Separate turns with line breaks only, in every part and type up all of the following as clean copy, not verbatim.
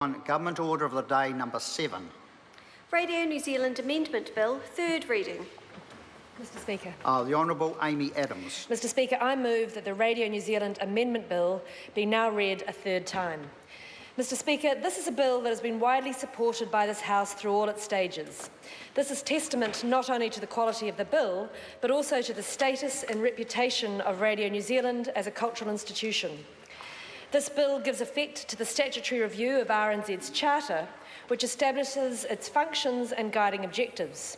On Government Order of the Day number 7.
Radio New Zealand Amendment Bill, third reading.
Mr Speaker.
The Honourable Amy Adams.
Mr Speaker, I move that the Radio New Zealand Amendment Bill be now read a third time. Mr Speaker, this is a bill that has been widely supported by this House through all its stages. This is testament not only to the quality of the bill, but also to the status and reputation of Radio New Zealand as a cultural institution. This bill gives effect to the statutory review of RNZ's charter, which establishes its functions and guiding objectives.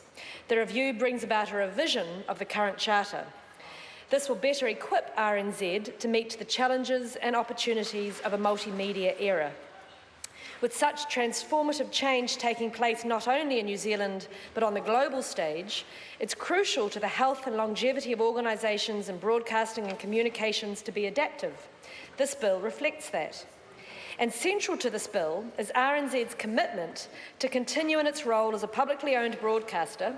The review brings about a revision of the current charter. This will better equip RNZ to meet the challenges and opportunities of a multimedia era. With such transformative change taking place not only in New Zealand but on the global stage, it's crucial to the health and longevity of organisations in broadcasting and communications to be adaptive. This bill reflects that. And central to this bill is RNZ's commitment to continue in its role as a publicly owned broadcaster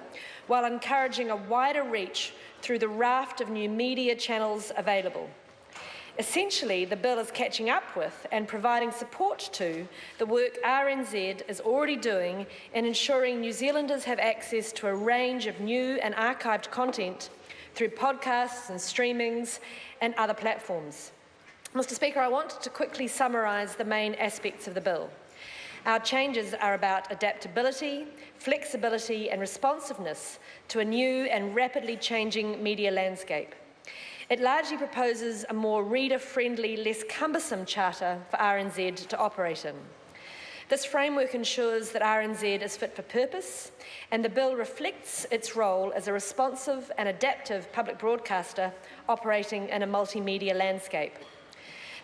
while encouraging a wider reach through the raft of new media channels available. Essentially, the bill is catching up with and providing support to the work RNZ is already doing in ensuring New Zealanders have access to a range of new and archived content through podcasts and streamings and other platforms. Mr Speaker, I want to quickly summarise the main aspects of the bill. Our changes are about adaptability, flexibility and responsiveness to a new and rapidly changing media landscape. It largely proposes a more reader-friendly, less cumbersome charter for RNZ to operate in. This framework ensures that RNZ is fit for purpose, and the bill reflects its role as a responsive and adaptive public broadcaster operating in a multimedia landscape.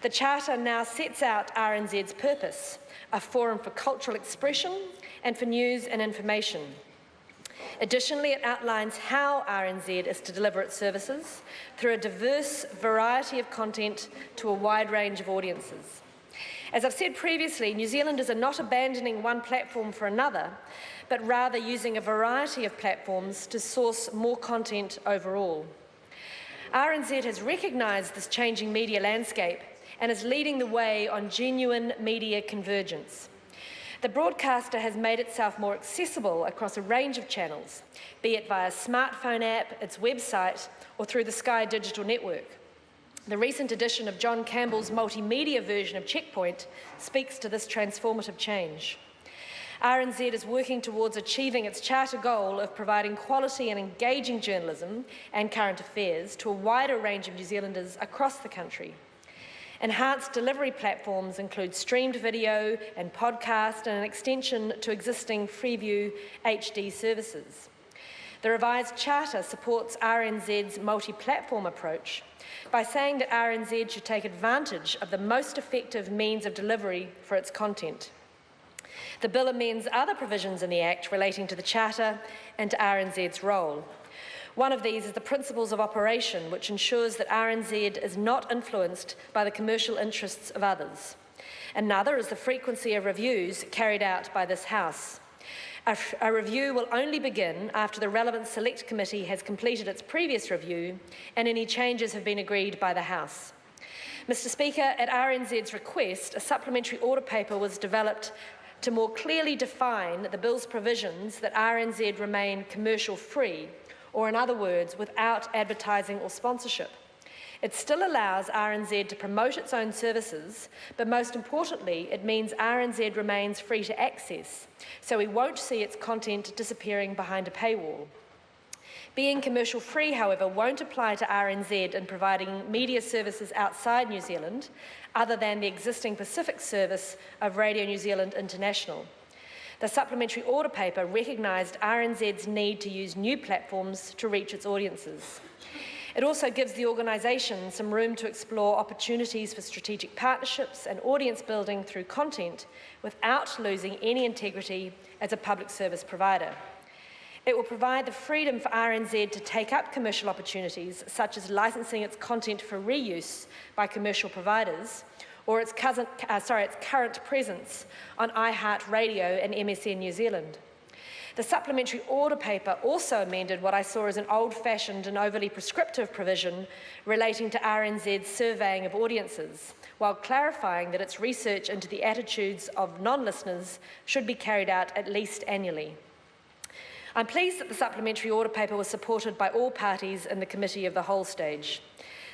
The Charter now sets out RNZ's purpose, a forum for cultural expression and for news and information. Additionally, it outlines how RNZ is to deliver its services through a diverse variety of content to a wide range of audiences. As I've said previously, New Zealanders are not abandoning one platform for another, but rather using a variety of platforms to source more content overall. RNZ has recognised this changing media landscape and is leading the way on genuine media convergence. The broadcaster has made itself more accessible across a range of channels, be it via a smartphone app, its website, or through the Sky digital network. The recent edition of John Campbell's multimedia version of Checkpoint speaks to this transformative change. RNZ is working towards achieving its charter goal of providing quality and engaging journalism and current affairs to a wider range of New Zealanders across the country. Enhanced delivery platforms include streamed video and podcast and an extension to existing Freeview HD services. The revised charter supports RNZ's multi-platform approach by saying that RNZ should take advantage of the most effective means of delivery for its content. The bill amends other provisions in the Act relating to the charter and to RNZ's role. One of these is the principles of operation, which ensures that RNZ is not influenced by the commercial interests of others. Another is the frequency of reviews carried out by this House. A review will only begin after the relevant Select Committee has completed its previous review and any changes have been agreed by the House. Mr Speaker, at RNZ's request, a supplementary order paper was developed to more clearly define the bill's provisions that RNZ remain commercial-free, or in other words, without advertising or sponsorship. It still allows RNZ to promote its own services, but most importantly, it means RNZ remains free to access, so we won't see its content disappearing behind a paywall. Being commercial-free, however, won't apply to RNZ in providing media services outside New Zealand, other than the existing Pacific service of Radio New Zealand International. The supplementary order paper recognised RNZ's need to use new platforms to reach its audiences. It also gives the organisation some room to explore opportunities for strategic partnerships and audience building through content without losing any integrity as a public service provider. It will provide the freedom for RNZ to take up commercial opportunities, such as licensing its content for reuse by commercial providers, or its current presence on iHeartRadio and MSN New Zealand. The supplementary order paper also amended what I saw as an old-fashioned and overly prescriptive provision relating to RNZ's surveying of audiences, while clarifying that its research into the attitudes of non-listeners should be carried out at least annually. I'm pleased that the supplementary order paper was supported by all parties in the committee of the whole stage.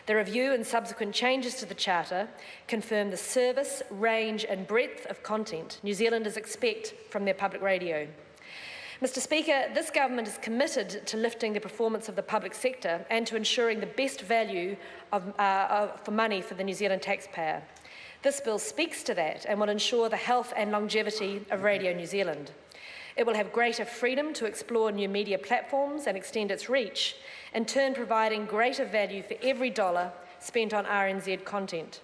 The review and subsequent changes to the Charter confirm the service, range and breadth of content New Zealanders expect from their public radio. Mr. Speaker, this government is committed to lifting the performance of the public sector and to ensuring the best value for money for the New Zealand taxpayer. This bill speaks to that and will ensure the health and longevity of Radio New Zealand. It will have greater freedom to explore new media platforms and extend its reach, in turn providing greater value for every dollar spent on RNZ content.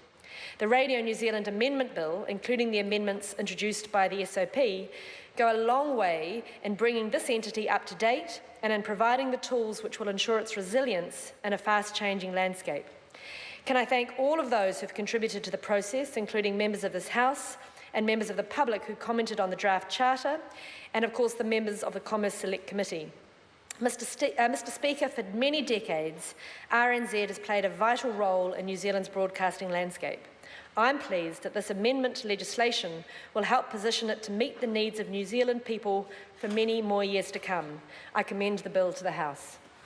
The Radio New Zealand Amendment Bill, including the amendments introduced by the SOP, go a long way in bringing this entity up to date and in providing the tools which will ensure its resilience in a fast-changing landscape. Can I thank all of those who have contributed to the process, including members of this House and members of the public who commented on the draft charter, and of course the members of the Commerce Select Committee. Mr. Speaker, for many decades, RNZ has played a vital role in New Zealand's broadcasting landscape. I'm pleased that this amendment to legislation will help position it to meet the needs of New Zealand people for many more years to come. I commend the bill to the House.